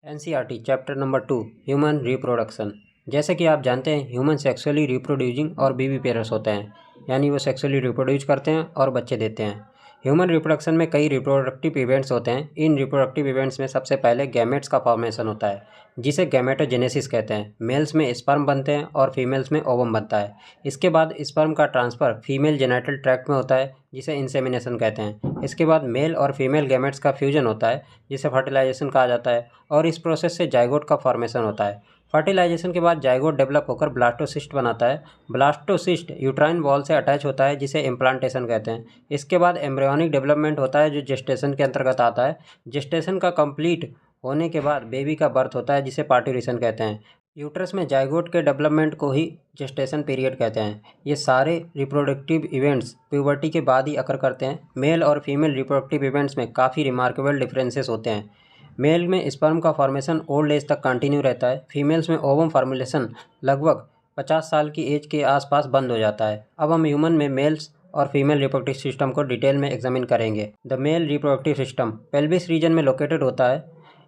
NCERT chapter number 2 human reproduction. जैसे कि आप जानते हैं ह्यूमन सेक्सुअली रिप्रोड्यूसिंग और बेबी पेयर्स होते हैं, यानी वो सेक्सुअली रिप्रोड्यूस करते हैं और बच्चे देते हैं। ह्यूमन रिप्रोडक्शन में कई रिप्रोडक्टिव इवेंट्स होते हैं। इन रिप्रोडक्टिव इवेंट्स में सबसे पहले गैमेट्स का फॉर्मेशन होता है, जिसे गैमेटोजेनेसिस कहते हैं। मेल्स में स्पर्म बनते हैं और फीमेल्स में ओवम बनता है। इसके बाद स्पर्म का ट्रांसफ़र फीमेल जेनिटल ट्रैक्ट में होता है, जिसे इंसेमिनेशन कहते हैं। इसके बाद मेल और फीमेल गैमेट्स का फ्यूजन होता है, जिसे फर्टिलाइजेशन कहा जाता है, और इस प्रोसेस से जाइगोट का फॉर्मेशन होता है। फर्टिलाइजेशन के बाद जाइगोट डेवलप होकर ब्लास्टोसिस्ट बनाता है। ब्लास्टोसिस्ट यूट्राइन वॉल से अटैच होता है, जिसे इम्प्लांटेशन कहते हैं। इसके बाद एम्ब्रियोनिक डेवलपमेंट होता है, जो जेस्टेशन के अंतर्गत आता है। जेस्टेशन का कंप्लीट होने के बाद बेबी का बर्थ होता है, जिसे पार्ट्यूरेशन कहते हैं। यूट्रस में जाइगोट के डेवलपमेंट को ही जेस्टेशन पीरियड कहते हैं। ये सारे रिप्रोडक्टिव इवेंट्स प्यूबर्टी के बाद ही अकर करते हैं। मेल और फीमेल रिप्रोडक्टिव इवेंट्स में काफ़ी रिमार्केबल डिफरेंसेस होते हैं। मेल में स्पर्म का फॉर्मेशन ओल्ड एज तक कंटिन्यू रहता है। फीमेल्स में ओवम फॉर्मुलेशन लगभग 50 साल की एज के आसपास बंद हो जाता है। अब हम ह्यूमन में मेल्स और फीमेल रिप्रोडक्टिव सिस्टम को डिटेल में एग्जामिन करेंगे। The male reproductive system pelvis region में लोकेटेड होता है।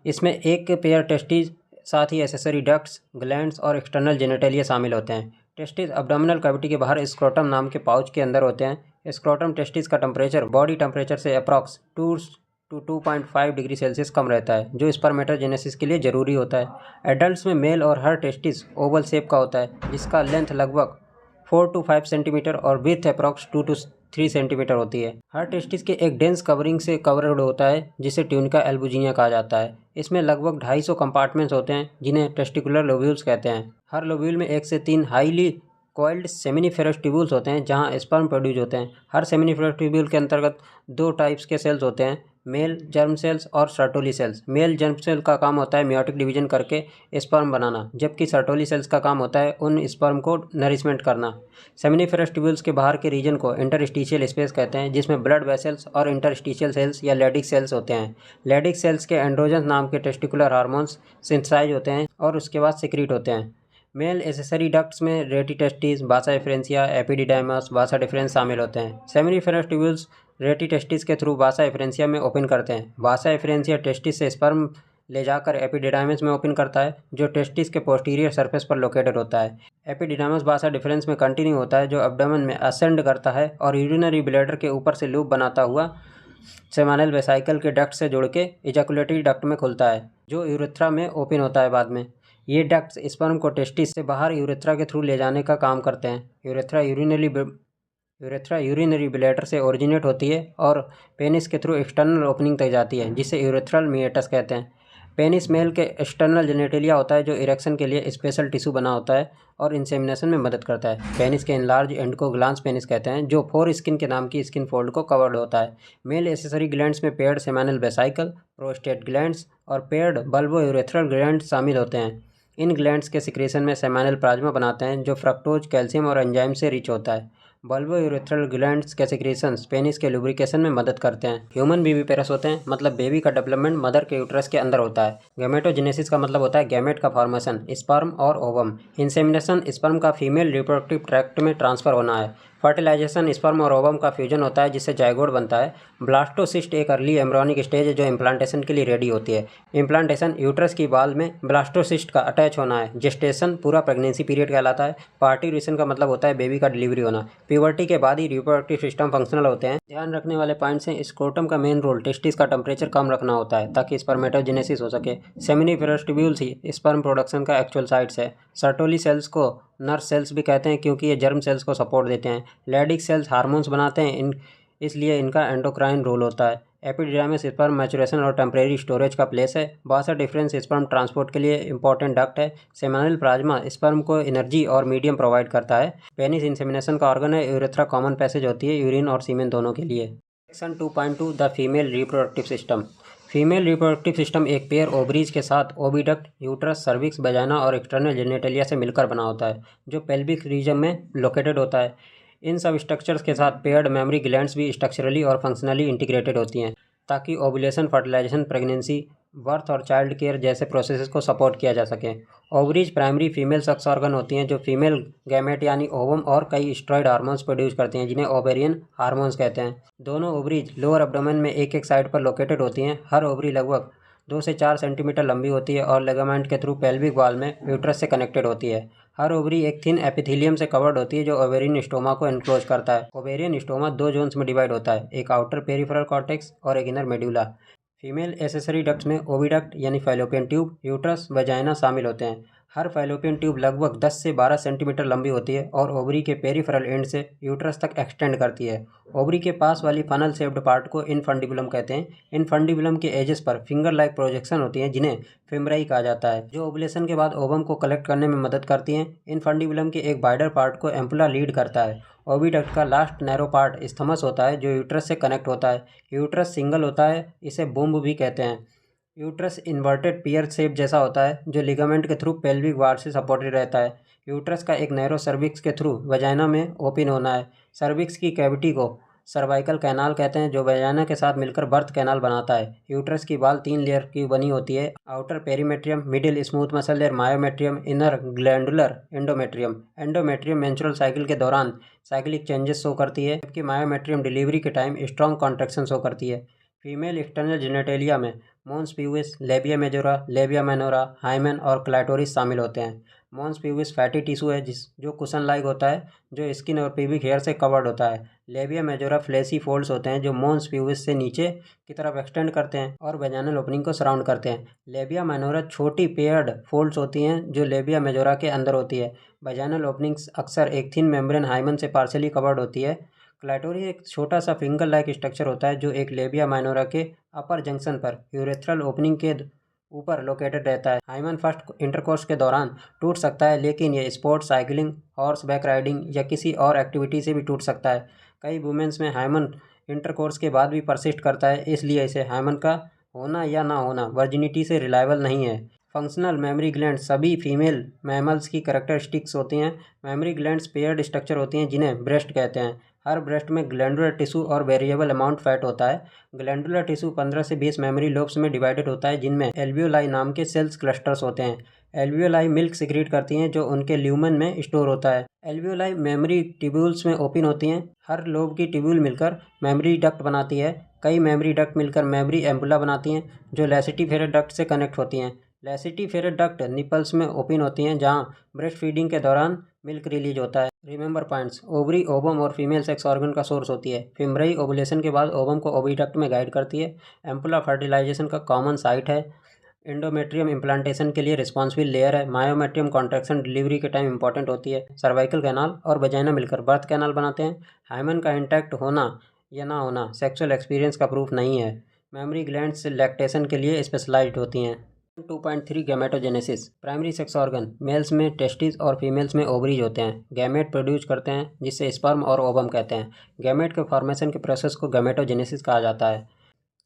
इसमें एक पेयर टेस्टिस, साथ ही एसेसरी डक्ट्स, ग्लैंड्स और एक्सटर्नल जेनिटेलिया शामिल होते हैं। टेस्टिस अब्डोमिनल कैविटी के बाहर स्क्रोटम नाम के पाउच के अंदर होते हैं। स्क्रोटम टेस्टिस का टेम्परेचर बॉडी टेम्परेचर से अप्रॉक्स 2 to 2.5 डिग्री सेल्सियस कम रहता है, जो स्पर्मेटोजेनेसिस के लिए ज़रूरी होता है। एडल्ट्स में मेल और हर टेस्टिस ओवल शेप का होता है, जिसका लेंथ लगभग 4 to 5 सेंटीमीटर और विथ अप्रॉक्स 2 to 3 सेंटीमीटर होती है। हर टेस्टिस के एक डेंस कवरिंग से कवर्ड होता है, जिसे ट्यूनिका एल्बुजिनिया कहा जाता है। इसमें लगभग 250 कंपार्टमेंट्स होते हैं, जिन्हें टेस्टिकुलर लोब्यूल्स कहते हैं। हर लोब्यूल में 1 से 3 हाईली कॉइल्ड सेमिनिफेरस ट्यूब्यूल्स होते हैं, जहां स्पर्म प्रोड्यूस होते हैं। हर सेमिनिफेरस ट्यूब्यूल के अंतर्गत 2 टाइप्स के सेल्स होते हैं, मेल जर्म सेल्स और Sertoli cells. Male germ cell का काम होता है मियोटिक डिवीजन करके स्पर्म बनाना, जबकि सर्टोली सेल्स का काम होता है उन स्पर्म को नरिशमेंट करना। सेमिनिफेरस ट्यूब्यूल्स के बाहर के रीजन को इंटरस्टिशियल स्पेस कहते हैं, जिसमें ब्लड वेसल्स और इंटरस्टिशियल सेल्स या लेडिक सेल्स होते हैं। लेडिक सेल्स के एंड्रोजन नाम के टेस्टिकुलर हार्मोन्स सिंथेसाइज होते हैं और उसके बाद सिक्रीट होते हैं। मेल एसेसरी डक्ट्स में रेटी टेस्टिस, बासा एफरेंसिया, एपिडिडाइमस, बासा डिफरेंस शामिल होते हैं। सेमिनिफेरस ट्यूब्यूल्स रेटी टेस्टिस के थ्रू बासा एफरेंसिया में ओपन करते हैं। बासा एफरेंसिया टेस्टिस से स्पर्म ले जाकर एपिडिडाइमस में ओपन करता है, जो टेस्टिस के पोस्टीरियर सरफेस पर लोकेटेड होता है। एपिडिडाइमस बासा डिफरेंस में कंटिन्यू होता है, जो एब्डोमेन में असेंड करता है और यूरिनरी ब्लैडर के ऊपर से लूप बनाता हुआ सेमानल वेसाइकल के डक्ट से जुड़ के इजैकुलेटरी डक्ट में खुलता है, जो यूरेथ्रा में ओपन होता है बाद में। ये डक्ट्स स्पर्म को टेस्टिस से बाहर यूरेथ्रा के थ्रू ले जाने का काम करते हैं। यूरेथ्रा यूरिनरी ब्लैडर से ओरिजिनेट होती है और पेनिस के थ्रू एक्सटर्नल ओपनिंग तक जाती है, जिसे यूरेथ्रल मिएटस कहते हैं। पेनिस मेल के एक्सटर्नल जेनेटेलिया होता है, जो इरेक्शन के लिए स्पेशल टिश्यू बना होता है और इंसेमिनेशन में मदद करता है। पेनिस के इनलार्ज एंड को ग्लांस पेनिस कहते हैं, जो 4 स्किन के नाम की स्किन फोल्ड को कवर्ड होता है। मेल एसेसरी ग्लैंड्स में पेयर्ड सेमानल वेसाइकल, प्रोस्टेट ग्लैंड्स और पेयर्ड बल्बो यूरेथ्रल ग्लैंड्स शामिल होते हैं। इन ग्लैंड्स के सिक्रेशन में सेमानल प्लाज्मा बनाते हैं, जो फ्रक्टोज, कैल्शियम और एंजाइम से रिच होता है। बल्बो यूरेथ्रल ग्लैंड्स के सिक्रेशंस पेनिस के लुब्रिकेशन में मदद करते हैं। ह्यूमन बेबी पेयर्स होते हैं, मतलब बेबी का डेवलपमेंट मदर के यूट्रस के अंदर होता है। गैमेटोजेनेसिस का मतलब होता है गैमेट का फॉर्मेशन, स्पर्म और ओवम। इंसेमिनेशन स्पर्म का फीमेल रिप्रोडक्टिव ट्रैक्ट में ट्रांसफर होना है। फर्टिलाइजेशन स्पर्म और ओवम का फ्यूजन होता है, जिससे जाइगोट बनता है। ब्लास्टोसिस्ट एक अर्ली एम्ब्रियोनिक स्टेज है, जो इम्प्लांटेशन के लिए रेडी होती है। इम्प्लांटेशन यूट्रस की बाल में ब्लास्टोसिस्ट का अटैच होना है। जेस्टेशन पूरा प्रेगनेंसी पीरियड कहलाता है। पार्ट्यूरेशन का मतलब होता है बेबी का डिलीवरी होना। प्यूबर्टी के बाद ही रिप्रोडक्टिव सिस्टम फंक्शनल होते हैं। ध्यान रखने वाले पॉइंट्स हैं, स्क्रोटम का मेन रोल टेस्टिस का टेम्परेचर कम रखना होता है, ताकि स्पर्मेटोजेनेसिस हो सके। सेमिनिफेरस ट्यूब्यूल्स ही स्पर्म प्रोडक्शन का एक्चुअल साइट्स है। सर्टोली सेल्स को नर्व सेल्स भी कहते हैं, क्योंकि ये जर्म सेल्स को सपोर्ट देते हैं। लेडिक सेल्स हार्मोन्स बनाते हैं, इसलिए इनका एंडोक्राइन रोल होता है। एपिडिडाइमस स्पर्म मैचुरेशन और टेम्परेरी स्टोरेज का प्लेस है। बासा डिफरेंस स्पर्म ट्रांसपोर्ट के लिए इंपॉर्टेंट डक्ट है। सेमानल प्लाज्मा स्पर्म को एनर्जी और मीडियम प्रोवाइड करता है। पेनिस इंसेमिनेशन का ऑर्गन है। यूरेथ्रा कॉमन पैसेज होती है यूरिन और सीमेन दोनों के लिए। Section 2.2 the female reproductive system. Female reproductive system एक पेयर ओवरीज के साथ ओविडक्ट, यूट्रस, सर्विक्स, वजाइना और एक्सटर्नल जेनिटेलिया से मिलकर बना होता है, जो पेल्विक रीजन में लोकेटेड होता है। इन सब स्ट्रक्चर्स के साथ पेयर्ड मेमरी ग्लैंड्स भी स्ट्रक्चरली और फंक्शनली इंटीग्रेटेड होती हैं, ताकि ओव्यूलेशन, फर्टिलाइजेशन, प्रेगनेंसी, बर्थ और चाइल्ड केयर जैसे प्रोसेसेस को सपोर्ट किया जा सके। Ovaries primary female sex organ होती हैं, जो फीमेल गैमेट यानी ओवम और कई स्टेरॉइड हार्मोन्स प्रोड्यूस करती हैं, जिन्हें ओवेरियन हार्मोन्स कहते हैं। दोनों ओवरीज लोअर एब्डोमेन में एक एक साइड पर लोकेटेड होती हैं। हर ओवरी लगभग 2 से 4 सेंटीमीटर लंबी होती है और लिगामेंट के थ्रू पेल्विक वॉल में यूट्रस से कनेक्टेड होती है। हर ओवरी एक थिन एपिथेलियम से कवर्ड होती है जो ओवेरियन स्टोमा को एनक्लोज करता है। ओवेरियन स्टोमा 2 जोन्स में डिवाइड होता है, एक आउटर पेरिफेरल कॉर्टेक्स और एक inner medulla. Female accessory ducts में ओविडक्ट यानी फैलोपियन ट्यूब, यूट्रस, वजाइना शामिल होते हैं। हर फैलोपियन ट्यूब लगभग 10 से 12 सेंटीमीटर लंबी होती है और ओवरी के पेरिफेरल एंड से यूट्रस तक एक्सटेंड करती है। ओवरी के पास वाली फनल शेप्ड पार्ट को इनफंडिबुलम कहते हैं। इनफंडिबुलम के एजेस पर फिंगर लाइक प्रोजेक्शन होती हैं जिन्हें फेमराई कहा जाता है, जो ओवुलेशन के बाद ओवम को कलेक्ट करने में मदद करती हैं। इनफंडिबुलम के एक वाइडर पार्ट को एम्पुला लीड करता है। ओविडक्ट का लास्ट नैरो पार्ट स्थमस होता है जो यूट्रस से कनेक्ट होता है। यूट्रस सिंगल होता है, इसे बोम्ब भी कहते हैं। यूट्रस इन्वर्टेड पियर शेप जैसा होता है जो लिगामेंट के थ्रू पेल्विक वॉल से सपोर्टेड रहता है। यूट्रस का एक नैरो सर्विक्स के थ्रू वजाइना में ओपन होना है। सर्विक्स की कैविटी को सर्वाइकल कैनाल कहते हैं जो वजाइना के साथ मिलकर बर्थ कैनाल बनाता है। यूट्रस की बाल 3 लेयर की बनी होती है, outer perimetrium, middle smooth muscle layer myometrium, inner glandular endometrium. Endometrium menstrual cycle के दौरान साइक्लिक चेंजेस शो करती है, जबकि मायोमेट्रियम डिलीवरी के टाइम स्ट्रॉन्ग कॉन्ट्रैक्शन शो करती है। फीमेल एक्सटर्नल जेनेटेलिया में mons pubis, labia majora, labia minora, hymen और क्लाइटोरिस शामिल होते हैं। मॉन्स प्यूबिस फैटी टिश्यू है जो कुशन लाइक होता है, जो स्किन और प्यूबिक हेयर से कवर्ड होता है। लेबिया मेजोरा फ्लैशी फोल्ड्स होते हैं जो मॉन्स प्यूबिस से नीचे की तरफ एक्सटेंड करते हैं और वेजाइनल ओपनिंग को सराउंड करते हैं। लेबिया माइनोरा छोटी पेयर्ड फोल्ड्स होती हैं जो लेबिया मेजोरा के अंदर होती है। वेजाइनल ओपनिंग्स अक्सर एक थिन मेम्ब्रेन हाइमन से पार्शियली कवर्ड होती है। क्लाइटोरिस एक छोटा सा फिंगर लाइक स्ट्रक्चर होता है जो एक लेबिया माइनोरा के अपर जंक्शन पर यूरेथ्रल ओपनिंग के ऊपर लोकेटेड रहता है। हाइमन फर्स्ट इंटरकोर्स के दौरान टूट सकता है, लेकिन यह sports, cycling, horse back riding या किसी और एक्टिविटी से भी टूट सकता है। कई वुमेन्स में हाइमन इंटरकोर्स के बाद भी परसिस्ट करता है, इसलिए इसे हाइमन का होना या ना होना वर्जिनिटी से रिलायबल नहीं है। फंक्शनल मेमोरी ग्लैंड सभी फीमेल मैमल्स की कैरेक्टरिस्टिक्स होती हैं। मेमोरी ग्लैंड्स पेयर्ड स्ट्रक्चर होती हैं जिन्हें ब्रेस्ट कहते हैं। हर ब्रेस्ट में ग्लैंडुलर टिश्यू और वेरिएबल अमाउंट फैट होता है। ग्लैंडुलर टिश्यू 15 से 20 मेमोरी लोब्स में डिवाइडेड होता है जिनमें एल्वियोलाई नाम के सेल्स क्लस्टर्स होते हैं। एल्वियोलाई मिल्क सिक्रीट करती हैं जो उनके ल्यूमन में स्टोर होता है। एल्वियोलाई मेमोरी ट्यूब्यूल्स में ओपन होती हैं। हर लोब की ट्यूब्यूल मिलकर मेमोरी डक्ट बनाती है। कई मेमोरी डक्ट मिलकर मेमोरी एम्पुला बनाती हैं जो लैसिटिफेरस डक्ट से कनेक्ट होती हैं। लैसिटिफेरस डक्ट निपल्स में ओपन होती हैं जहां ब्रेस्ट फीडिंग के दौरान मिल्क रिलीज होता है। रिमेंबर पॉइंट्स: ओवरी ओवम और फीमेल सेक्स ऑर्गन का सोर्स होती है। फिमरई ओवुलेशन के बाद ओवम को ओविडक्ट में गाइड करती है। एम्पुला फर्टिलाइजेशन का कॉमन साइट है। एंडोमेट्रियम इम्प्लांटेशन के लिए रिस्पॉन्सिबल लेयर है। मायोमेट्रियम कॉन्ट्रैक्शन डिलीवरी के टाइम इंपॉर्टेंट होती है। सर्वाइकल कैनाल और वजाइना मिलकर बर्थ कैनाल बनाते हैं। हाइमन का इंटैक्ट होना या ना होना सेक्सुअल एक्सपीरियंस का प्रूफ नहीं है। मेमोरी ग्लैंड्स लैक्टेशन के लिए स्पेशलाइज्ड होती हैं। 2.3 gametogenesis. Primary sex organ males में टेस्टिस और फीमेल्स में ओवरीज होते हैं। गैमेट प्रोड्यूस करते हैं जिससे स्पर्म और ओवम कहते हैं। गैमेट के फॉर्मेशन के प्रोसेस को गैमेटोजेनेसिस कहा जाता है।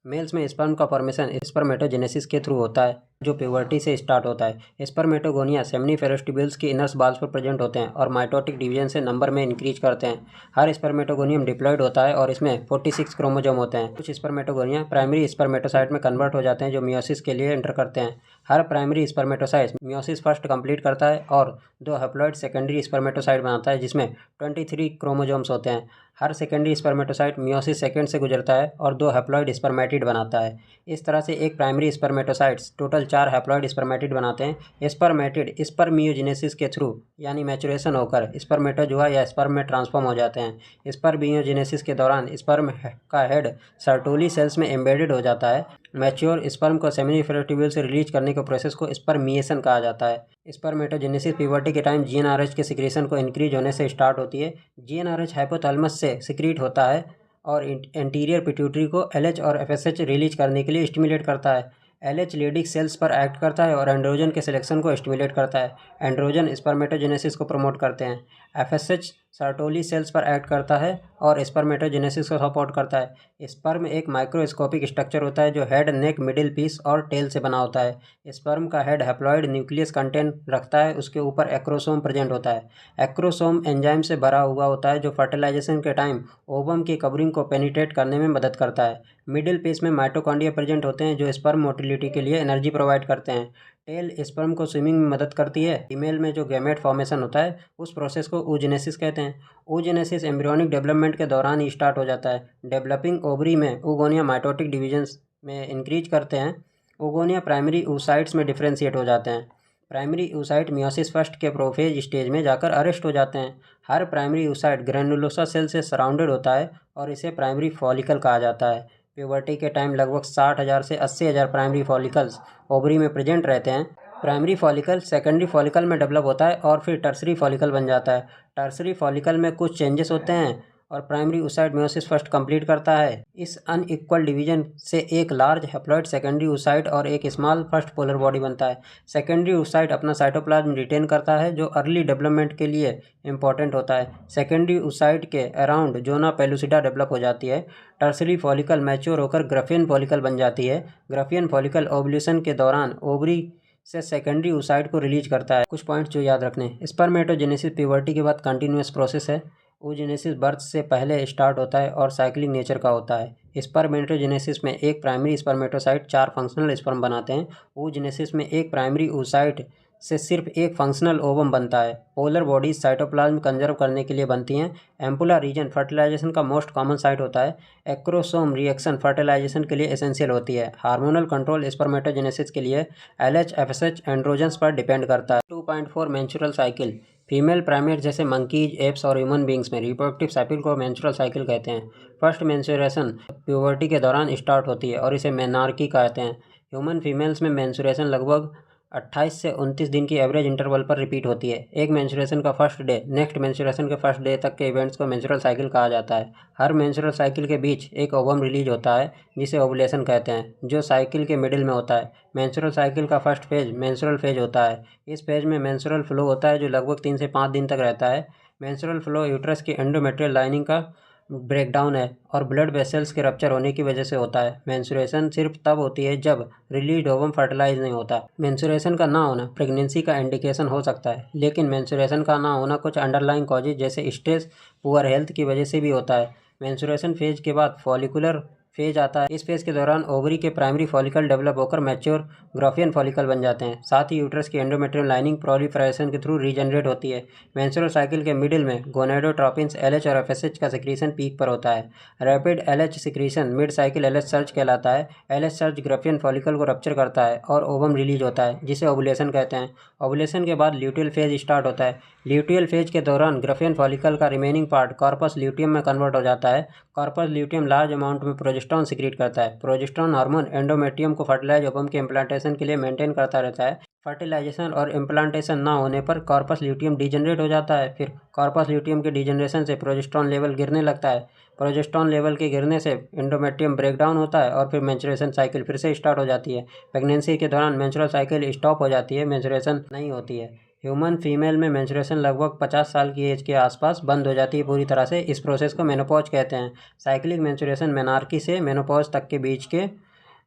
मेल्स में स्पर्म का फॉर्मेशन स्पर्मेटोजेनेसिस के थ्रू होता है जो प्यूबर्टी से स्टार्ट होता है। स्पर्मेटोगोनिया सेमिनिफेरस ट्यूब्यूल्स की इनर्स बाल्स पर प्रेजेंट होते हैं और माइटोटिक डिवीजन से नंबर में इंक्रीज करते हैं। हर स्पर्मेटोगोनियम डिप्लॉयड होता है और इसमें 46 क्रोमोसोम होते हैं। कुछ स्पर्मेटोगोनिया प्राइमरी स्पर्मेटोसाइट में कन्वर्ट हो जाते हैं जो मियोसिस के लिए एंटर करते हैं। हर primary spermatocyte meiosis first complete करता है और 2 हैप्लॉइड सेकेंडरी स्पर्मेटोसाइट बनाता है जिसमें 23 क्रोमोसोम्स होते हैं। हर सेकेंडरी स्पर्मेटोसाइट मियोसिस सेकेंड से गुजरता है और 2 हैप्लॉइड स्पर्मेटिड बनाता है। इस तरह से एक primary spermatocytes total 4 haploid spermatid बनाते हैं। स्पर्मेटिड स्पर्मियोजेनेसिस के थ्रू यानी मैचुरेशन होकर स्पर्मेटोजुआ या स्पर्म में ट्रांसफॉर्म हो जाते हैं। स्पर्मियोजेनेसिस के दौरान स्पर्म का हेड सर्टोली सेल्स में एम्बेडेड हो जाता है। मैच्योर स्पर्म को सेमिनिफेरस ट्यूब्यूल से रिलीज करने के प्रोसेस को स्पर्मिएशन कहा जाता है। स्पर्मेटोजेनेसिस प्यूबर्टी के टाइम जीएनआरएच के सिक्रेशन को इंक्रीज होने से स्टार्ट होती है। जीएनआरएच हाइपोथैलेमस से सिक्रीट होता है और एंटीरियर पिट्यूटरी को एलएच और एफएसएच रिलीज करने के लिए स्टिमुलेट करता है। एलएच लेडिक सेल्स पर एक्ट करता है और एंड्रोजन के सिलेक्शन को स्टिमुलेट करता है। एंड्रोजन स्पर्मेटोजेनेसिस को प्रमोट करते हैं। एफएसएच सर्टोली सेल्स पर एक्ट करता है और स्पर्मेटोजेनेसिस को सपोर्ट करता है। स्पर्म एक माइक्रोस्कोपिक स्ट्रक्चर होता है जो हेड, नेक, मिडिल पीस और टेल से बना होता है। स्पर्म का हेड हैप्लॉइड न्यूक्लियस कंटेंट रखता है, उसके ऊपर एक्रोसोम प्रेजेंट होता है। एक्रोसोम एंजाइम से भरा हुआ होता है जो फर्टिलाइजेशन के टाइम ओवम की कवरिंग को पेनिट्रेट करने में मदद करता है। मिडिल पीस में माइटोकॉन्ड्रिया प्रेजेंट होते हैं जो स्पर्म मोटिलिटी के लिए एनर्जी प्रोवाइड करते हैं। टेल स्पर्म को स्विमिंग में मदद करती है। फीमेल में जो गैमेट फॉर्मेशन होता है उस प्रोसेस को oogenesis कहते हैं। oogenesis एम्ब्रियोनिक डेवलपमेंट के दौरान ही स्टार्ट हो जाता है। डेवलपिंग ओवरी में oogonia माइटोटिक डिवीजन्स में इंक्रीज करते हैं ओगोनिया प्राइमरी oocytes में डिफ्रेंशिएट हो जाते हैं। प्राइमरी oocyte मियोसिस फर्स्ट के प्रोफेज स्टेज में जाकर अरेस्ट हो जाते हैं। हर प्राइमरी oocyte ग्रैनुलोसा सेल से सराउंडेड होता है और इसे प्राइमरी फॉलिकल कहा जाता है। प्यूबर्टी के टाइम लगभग 60,000 से 80,000 प्राइमरी फॉलिकल्स ओवरी में प्रेजेंट रहते हैं। प्राइमरी फॉलिकल सेकेंडरी फॉलिकल में डेवलप होता है और फिर टर्सरी फॉलिकल बन जाता है। टर्सरी फॉलिकल में कुछ चेंजेस होते हैं और primary oocyte meiosis first complete करता है। इस अनइक्वल डिवीजन से एक लार्ज हैप्लॉइड सेकेंडरी oocyte और एक स्मॉल फर्स्ट पोलर बॉडी बनता है। सेकेंडरी oocyte अपना साइटोप्लाज्म रिटेन करता है जो अर्ली डेवलपमेंट के लिए इंपॉर्टेंट होता है। सेकेंडरी oocyte के अराउंड जोना पेलुसिडा डेवलप हो जाती है। टर्सरी फॉलिकल मैच्योर होकर ग्राफियन फॉलिकल बन जाती है। ग्राफियन फॉलिकल ओव्यूलेशन के दौरान ओवरी से सेकेंडरी oocyte को रिलीज करता है। कुछ पॉइंट्स जो याद रखने, स्पर्मेटोजेनेसिस प्यूबर्टी के बाद कंटिन्यूस प्रोसेस है। oogenesis बर्थ से पहले स्टार्ट होता है और साइक्लिक नेचर का होता है। स्पर्मेटोजेनेसिस में एक प्राइमरी स्पर्मेटोसाइट 4 फंक्शनल स्पर्म बनाते हैं। oogenesis में एक प्राइमरी oocyte से सिर्फ एक फंक्शनल ओवम बनता है। पोलर बॉडीज साइटोप्लाज्म कंजर्व करने के लिए बनती हैं। एम्पुला रीजन फर्टिलाइजेशन का मोस्ट कॉमन साइट होता है। एक्रोसोम रिएक्शन फर्टिलाइजेशन के लिए एसेंशियल होती है। हार्मोनल कंट्रोल स्पर्मेटोजेनेसिस के लिए LH FSH एंड्रोजन्स पर डिपेंड करता है। 2.4 मेंस्ट्रुअल साइकिल। फीमेल प्राइमेट जैसे मंकीज, एप्स और ह्यूमन बींग्स में रिप्रोडक्टिव साइकिल को मेंस्ट्रुअल साइकिल कहते हैं। फर्स्ट मेंस्ट्रुएशन प्यूबर्टी के दौरान स्टार्ट होती है और इसे मेनार्की कहते हैं। ह्यूमन फीमेल्स में मेंस्ट्रुएशन लगभग 28 से 29 दिन की एवरेज इंटरवल पर रिपीट होती है। एक मेंस्ट्रुएशन का फर्स्ट डे नेक्स्ट मेंस्ट्रुएशन के फर्स्ट डे तक के इवेंट्स को मेंस्ट्रुअल साइकिल कहा जाता है। हर मेंस्ट्रुअल साइकिल के बीच एक ओवम रिलीज होता है जिसे ओवुलेशन कहते हैं, जो साइकिल के मिडिल में होता है। मेंस्ट्रुअल साइकिल का फर्स्ट फेज मेंस्ट्रुअल फेज होता है। इस फेज में मेंस्ट्रुअल फ्लो होता है जो लगभग 3 से 5 दिन तक रहता है। मेंस्ट्रुअल फ्लो यूट्रस की एंडोमेट्रियल लाइनिंग का ब्रेकडाउन है और ब्लड वेसल्स के रप्चर होने की वजह से होता है। मेंस्ट्रुएशन सिर्फ तब होती है जब रिलीज ओवम फर्टिलाइज नहीं होता। मेंस्ट्रुएशन का ना होना प्रेगनेंसी का इंडिकेशन हो सकता है, लेकिन मेंस्ट्रुएशन का ना होना कुछ अंडरलाइंग कॉजेज जैसे स्ट्रेस, पुअर हेल्थ की वजह से भी होता है। मेंस्ट्रुएशन फेज के बाद फॉलिकुलर फेज आता है। इस फेज के दौरान ओवरी के प्राइमरी फॉलिकल डेवलप होकर मैच्योर ग्राफियन फॉलिकल बन जाते हैं। साथ ही यूट्रस की एंडोमेट्रियल लाइनिंग प्रोलिफरेशन के थ्रू रीजनरेट होती है। मेंस्ट्रुअल साइकिल के मिडिल में गोनेडोट्रोपिन्स LH और FSH का सिक्रीशन पीक पर होता है। Rapid LH secretion mid cycle LH surge कहलाता है। LH सर्ज ग्राफियन फॉलिकल को रप्चर करता है और ओवम रिलीज होता है जिसे ओवुलेशन कहते हैं। ओवुलेशन के बाद ल्यूटियल फेज स्टार्ट होता है। ल्यूटियल फेज के दौरान ग्राफियन फॉलिकल का रिमेनिंग पार्ट कॉर्पस ल्यूटियम में कन्वर्ट हो जाता है। कॉर्पस ल्यूटियम लार्ज अमाउंट में प्रोजेस्टेरॉन सिक्रीट करता है। प्रोजेस्टेरॉन हार्मोन एंडोमेट्रियम को फर्टिलाइज ओवम के इम्प्लांटेशन के लिए मेंटेन करता रहता है। फर्टिलाइजेशन और इम्प्लांटेशन ना होने पर कॉर्पस ल्यूटियम डीजनरेट हो जाता है। फिर कॉर्पस ल्यूटियम के डीजनरेशन से प्रोजेस्टेरॉन लेवल गिरने लगता है। प्रोजेस्टेरॉन लेवल के गिरने से एंडोमेट्रियम ब्रेकडाउन होता है और फिर मेंस्ट्रुएशन साइकिल फिर से स्टार्ट हो जाती है। प्रेगनेंसी के दौरान मेंस्ट्रुअल साइकिल स्टॉप हो जाती है, मेंस्ट्रुएशन नहीं होती है। ह्यूमन फीमेल में मेंस्ट्रुएशन लगभग 50 साल की एज के आसपास बंद हो जाती है पूरी तरह से। इस प्रोसेस को मेनोपॉज कहते हैं। साइक्लिक मेंस्ट्रुएशन मेनार्की से मेनोपॉज तक के बीच के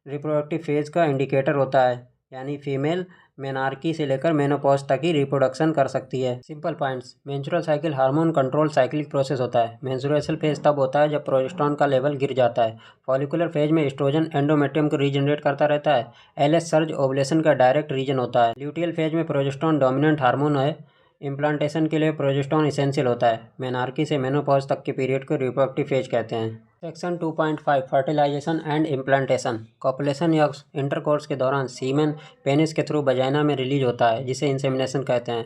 रिप्रोडक्टिव फेज का इंडिकेटर होता है, यानी फीमेल मेनार्की से लेकर मेनोपॉज तक ही रिप्रोडक्शन कर सकती है। Simple points, menstrual cycle hormone control cyclic process होता है। मेंस्ट्रुएशन फेज तब होता है जब प्रोजेस्टेरॉन का लेवल गिर जाता है। फॉलिकुलर फेज में एस्ट्रोजन एंडोमेट्रियम को रीजनरेट करता रहता है। LH सर्ज ओवुलेशन का डायरेक्ट रीजन होता है। ल्यूटियल फेज में प्रोजेस्टेरॉन डोमिनेंट हार्मोन है। इम्प्लांटेशन के लिए प्रोजेस्टेरॉन इसेंशियल होता है। मेनार्की से मेनोपॉज तक के पीरियड को रिप्रोडक्टिव फेज कहते हैं। Section 2.5 fertilization and implantation. Copulation या इंटरकोर्स के दौरान सीमेन पेनिस के थ्रू वजाइना में रिलीज होता है जिसे इंसेमिनेशन कहते हैं।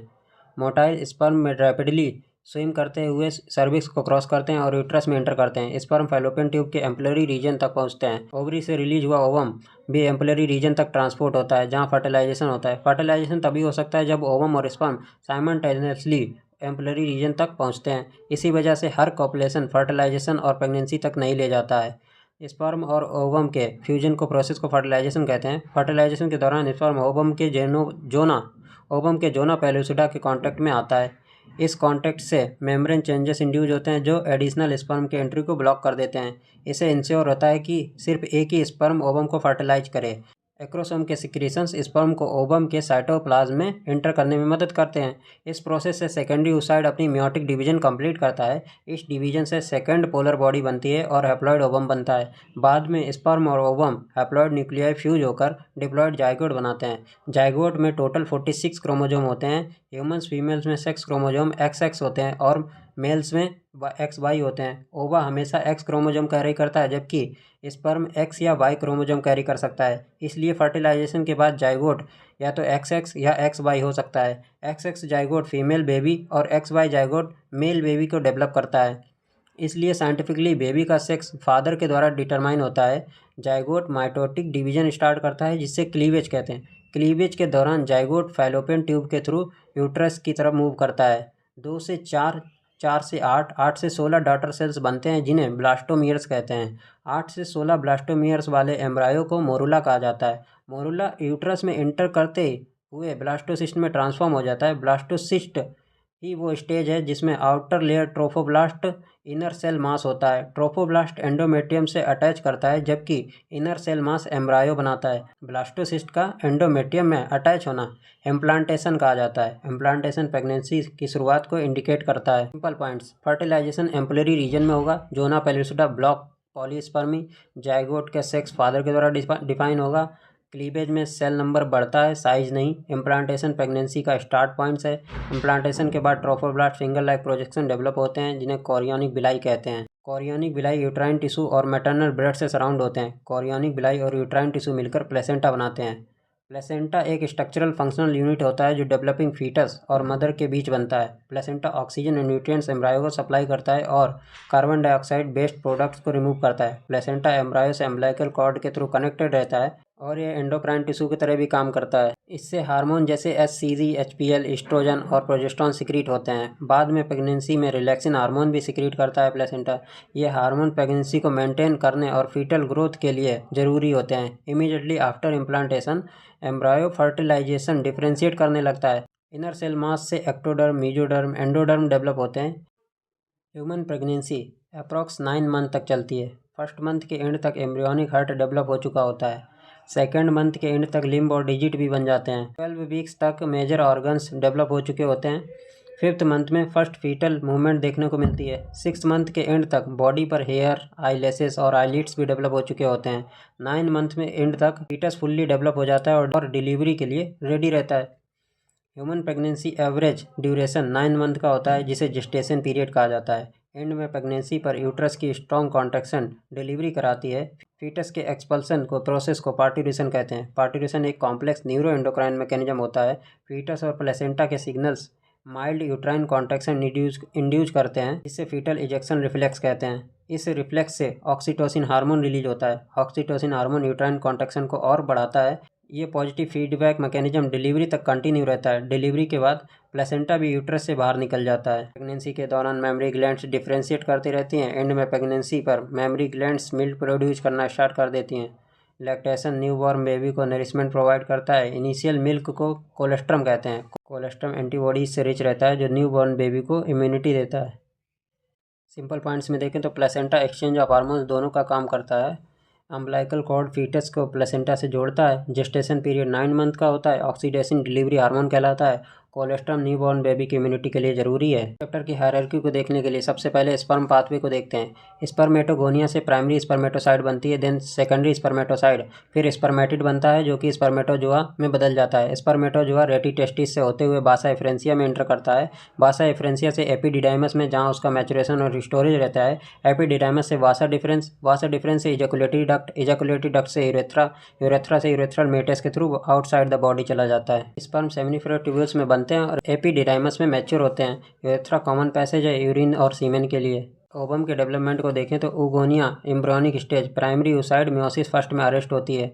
मोटाइल स्पर्म में रैपिडली स्विम करते हुए सर्विक्स को क्रॉस करते हैं और यूट्रस में एंटर करते हैं। स्पर्म फैलोपियन ट्यूब के एम्पलरी रीजन तक पहुंचते हैं। ओवरी से रिलीज हुआ ओवम भी एम्पलरी रीजन तक ट्रांसपोर्ट होता है जहां फर्टिलाइजेशन होता है। फर्टिलाइजेशन तभी हो सकता है जब ओवम और स्पर्म साइमल्टेनियसली एम्पलरी रीजन तक पहुंचते हैं। इसी वजह से हर कॉपुलेशन फर्टिलाइजेशन और प्रेगनेंसी तक नहीं ले जाता है। स्पर्म और ओवम के फ्यूजन को प्रोसेस को फर्टिलाइजेशन कहते हैं। फर्टिलाइजेशन के दौरान स्पर्म ओवम के जोना पेलुसिडा के कांटेक्ट में आता है। इस कांटेक्ट से मेम्ब्रेन चेंजेस इंड्यूस होते हैं जो एडिशनल स्पर्म के एंट्री को ब्लॉक कर देते हैं। इससे इंश्योर होता है कि सिर्फ एक ही स्पर्म ओवम को फर्टिलाइज करे। एक्रोसोम के सिक्रीशंस स्पर्म को ओवम के साइटोप्लाज्म में एंटर करने में मदद करते हैं। इस प्रोसेस से सेकेंडरी oocyte अपनी मियोटिक डिवीजन कंप्लीट करता है। इस डिवीजन से सेकंड पोलर बॉडी बनती है और हैप्लॉइड ओवम बनता है। बाद में स्पर्म और ओवम हैप्लॉइड न्यूक्लियाई फ्यूज होकर डिप्लॉइड जाइगोट बनाते हैं। जाइगोट में टोटल 46 क्रोमोजोम होते हैं। ह्यूमन्स फीमेल्स में सेक्स क्रोमोजोम XX होते हैं और मेल्स में XY होते हैं। ओवा हमेशा X क्रोमोसोम कैरी करता है, जबकि स्पर्म X या Y क्रोमोसोम कैरी कर सकता है। इसलिए फर्टिलाइजेशन के बाद जाइगोट या तो XX या XY हो सकता है। XX जाइगोट फीमेल बेबी और XY जाइगोट मेल बेबी को डेवलप करता है। इसलिए साइंटिफिकली बेबी का सेक्स फादर के द्वारा डिटरमाइन होता है। जाइगोट माइटोटिक डिवीजन स्टार्ट करता है, जिससे क्लीवेज कहते हैं। क्लीवेज के दौरान जाइगोट फैलोपियन ट्यूब के थ्रू यूट्रस की तरफ मूव करता है। 2 से 4, 4 से 8, 8 से 16 डॉटर सेल्स बनते हैं, जिन्हें ब्लास्टोमियर्स कहते हैं। 8 से 16 ब्लास्टोमियर्स वाले एम्ब्रायो को मोरुला कहा जाता है। मोरुला यूट्रस में इंटर करते हुए ब्लास्टोसिस्ट में ट्रांसफॉर्म हो जाता है। ब्लास्टोसिस्ट ही वो स्टेज है जिसमें outer layer trophoblast inner cell mass होता है। ट्रोफोब्लास्ट एंडोमेट्रियम से अटैच करता है, जबकि इनर सेल मास एम्ब्रायो बनाता है। ब्लास्टोसिस्ट का एंडोमेट्रियम में अटैच होना इम्प्लांटेशन कहा जाता है। इम्प्लांटेशन प्रेगनेंसी की शुरुआत को इंडिकेट करता है। Simple points: fertilization ampullary region में होगा। Zona pellucida block polyspermy. Zygote के सेक्स फादर के द्वारा डिफाइन होगा। क्लीवेज में सेल नंबर बढ़ता है, साइज नहीं। इम्प्लांटेशन प्रेगनेंसी का स्टार्ट पॉइंट्स है। इम्प्लांटेशन के बाद trophoblast finger like projection develop होते हैं, जिन्हें कोरियोनिक बिलाई कहते हैं। कोरियोनिक बिलाई यूट्राइन टिश्यू और मैटरनल ब्लड से सराउंड होते हैं। कोरियोनिक बिलाई और यूट्राइन टिश्यू मिलकर प्लेसेंटा बनाते हैं। प्लेसेंटा एक स्ट्रक्चरल फंक्शनल यूनिट होता है जो डेवलपिंग फीटस और मदर के बीच बनता है। प्लेसेंटा ऑक्सीजन और न्यूट्रिएंट्स एम्ब्रायो को सप्लाई करता है और कार्बन डाइऑक्साइड बेस्ड प्रोडक्ट्स को रिमूव करता है। प्लेसेंटा एम्ब्रायो से अम्बिलिकल कॉर्ड के थ्रू कनेक्टेड रहता है और यह एंडोक्राइन टिश्यू की तरह भी काम करता है। इससे हार्मोन जैसे HCG, HPL, एस्ट्रोजन और प्रोजेस्टेरोन सिक्रीट होते हैं। बाद में प्रेगनेंसी में रिलैक्सिन हार्मोन भी सिक्रीट करता है प्लेसेंटा। ये हार्मोन प्रेगनेंसी को मेंटेन करने और फीटल ग्रोथ के लिए ज़रूरी होते हैं। Immediately after implantation embryo fertilization differentiate करने लगता है। इनर सेल मास से एक्टोडर्म, मीजोडर्म, एंडोडर्म डेवलप होते हैं। ह्यूमन प्रेगनेंसी अप्रॉक्स 9 मंथ तक चलती है। फर्स्ट मंथ के एंड तक एम्ब्रियोनिक हार्ट डेवलप हो चुका होता है। सेकेंड मंथ के एंड तक लिम्ब और डिजिट भी बन जाते हैं। 12 वीक्स तक मेजर ऑर्गन्स डेवलप हो चुके होते हैं। फिफ्थ मंथ में फर्स्ट फीटल मूवमेंट देखने को मिलती है। 6 मंथ के एंड तक बॉडी पर हेयर, आईलैशेस और आईलिड्स भी डेवलप हो चुके होते हैं। 9 मंथ में एंड तक फीटस फुल्ली डेवलप हो जाता है और डिलीवरी के लिए रेडी रहता है। Human pregnancy average duration 9 month का होता है, जिसे जेस्टेशन पीरियड कहा जाता है। एंड में प्रेगनेंसी पर यूट्रस की स्ट्रॉन्ग कॉन्ट्रैक्शन डिलीवरी कराती है। फीटस के एक्सपल्सन को प्रोसेस को पार्ट्यूरेशन कहते हैं। पार्ट्यूरेशन एक कॉम्प्लेक्स न्यूरो एंडोक्राइन मैकेनिज्म होता है। फीटस और प्लेसेंटा के signals mild uterine contraction induce करते हैं, जिससे फीटल इजेक्शन रिफ्लेक्स कहते हैं। इस रिफ्लेक्स से ऑक्सीटोसिन हार्मोन रिलीज होता है। ऑक्सीटोसिन हार्मोन यूट्राइन कॉन्ट्रैक्शन को और बढ़ाता है। ये पॉजिटिव फीडबैक मैकेनिज्म डिलीवरी तक कंटिन्यू रहता है। डिलीवरी के बाद प्लेसेंटा भी यूट्रस से बाहर निकल जाता है। प्रेगनेंसी के दौरान मेमरी ग्लैंड्स डिफ्रेंशिएट करती रहती हैं। एंड में प्रेगनेंसी पर मेमरी ग्लैंड्स मिल्क प्रोड्यूस करना स्टार्ट कर देती हैं। लैक्टेशन न्यूबॉर्न बेबी को नरिशमेंट प्रोवाइड करता है। इनिशियल मिल्क को कोलेस्ट्रम कहते हैं। कोलेस्ट्रम एंटीबॉडीज से रिच रहता है, जो न्यूबॉर्न बेबी को इम्यूनिटी देता है। सिंपल पॉइंट्स में देखें तो प्लेसेंटा एक्सचेंज ऑफ हार्मोन्स दोनों का काम करता है। अम्बिलिकल कॉर्ड फीटस को प्लेसेंटा से जोड़ता है। जेस्टेशन पीरियड 9 मंथ का होता है। ऑक्सीडेशन डिलीवरी हार्मोन कहलाता है। कोलेस्ट्रम न्यूबॉर्न बेबी की इम्यूनिटी के लिए ज़रूरी है। चैप्टर की हायरार्की को देखने के लिए सबसे पहले स्पर्म पाथवे को देखते हैं। स्पर्मेटोगोनिया से प्राइमरी स्पर्मेटोसाइड बनती है, देन सेकेंडरी स्पर्मेटोसाइड, फिर स्पर्मेटिड बनता है जो कि स्पर्मेटोजोआ में बदल जाता है। स्पर्मेटोजोआ रेटिटेस्टिस से होते हुए बासा एफ्रेंसिया में एंटर करता है। बासा एफ्रेंसिया से एपिडिडाइमस में, जहाँ उसका मैचुरेशन और स्टोरेज रहता है। एपिडिडाइमस से वासा डिफरेंस से इजैकुलेटरी डक्ट से यूरेथ्रा से यूरेथ्रल मेटस के थ्रू आउटसाइड द बॉडी चला जाता है। स्पर्म सेमिनिफेरस ट्यूब्यूल्स में बनते हैं और एपिडिडाइमस में मैच्योर होते हैं। यूरेथ्रा कॉमन पैसेज है यूरिन और सीमेन के लिए। ओवम के डेवलपमेंट को देखें तो oogonia embryonic stage primary oocyte meiosis first में अरेस्ट होती है।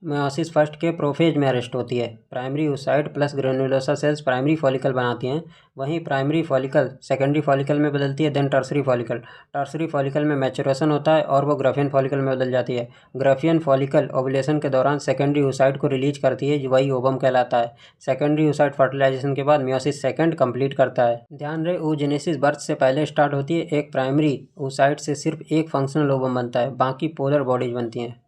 मेयोसिस फर्स्ट के प्रोफेज में अरेस्ट होती है। Primary oocyte plus granulosa cells primary follicle बनाती हैं। वहीं प्राइमरी फॉलिकल सेकेंडरी फॉलिकल में बदलती है, देन टर्सरी फॉलिकल में मैचुरेशन होता है और वो ग्राफियन फॉलिकल में बदल जाती है। ग्राफियन फॉलिकल ओवुलेशन के दौरान सेकेंडरी oocyte को रिलीज करती है, वही ओवम कहलाता है। सेकेंडरी oocyte फर्टिलाइजेशन के बाद मेयोसिस सेकेंड कंप्लीट करता है। ध्यान रहे, oogenesis बर्थ से पहले स्टार्ट होती है। एक प्राइमरी oocyte से सिर्फ एक फंक्शनल ओवम बनता है, बाकी पोलर बॉडीज बनती हैं।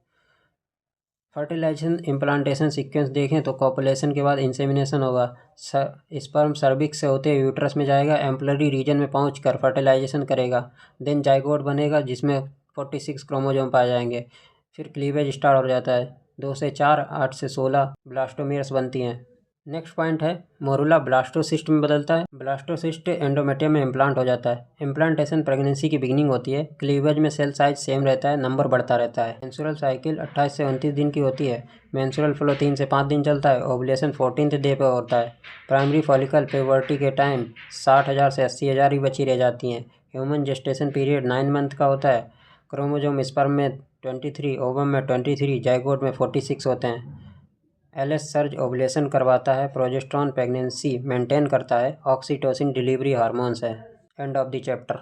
फर्टिलाइजेशन इम्प्लांटेशन सीक्वेंस देखें तो कॉपुलेशन के बाद इंसेमिनेशन होगा। स्पर्म सर्विक्स से होते यूट्रस में जाएगा, एम्पलरी रीजन में पहुंचकर फर्टिलाइजेशन करेगा। देन जाइगोट बनेगा जिसमें 46 क्रोमोसोम पाए जाएंगे। फिर क्लीवेज स्टार्ट हो जाता है। 2 से 4, 8 से 16 ब्लास्टोमियर्स बनती हैं। नेक्स्ट पॉइंट है मोरुला ब्लास्टोसिस्ट में बदलता है। ब्लास्टोसिस्ट एंडोमेट्रियम में इम्प्लांट हो जाता है। इम्प्लांटेशन प्रेगनेंसी की बिगिनिंग होती है। क्लीवेज में सेल साइज सेम रहता है, नंबर बढ़ता रहता है। मेंस्ट्रुअल साइकिल 28 से 29 दिन की होती है। मेंस्ट्रुअल फ्लो 3 से 5 दिन चलता है। ओवुलेशन 14th डे पर होता है। प्राइमरी फॉलिकल प्यूबर्टी के टाइम 60,000 से 80,000 ही बची रह जाती हैं। ह्यूमन जेस्टेशन पीरियड 9 मंथ का होता है। क्रोमोजोम स्पर्म में 23, ओवम में 23, जाइगोट में 46 होते हैं। एलएस सर्ज ओवुलेशन करवाता है। प्रोजेस्टेरॉन प्रेगनेंसी मेंटेन करता है। ऑक्सीटोसिन डिलीवरी हार्मोन्स है। End of the chapter.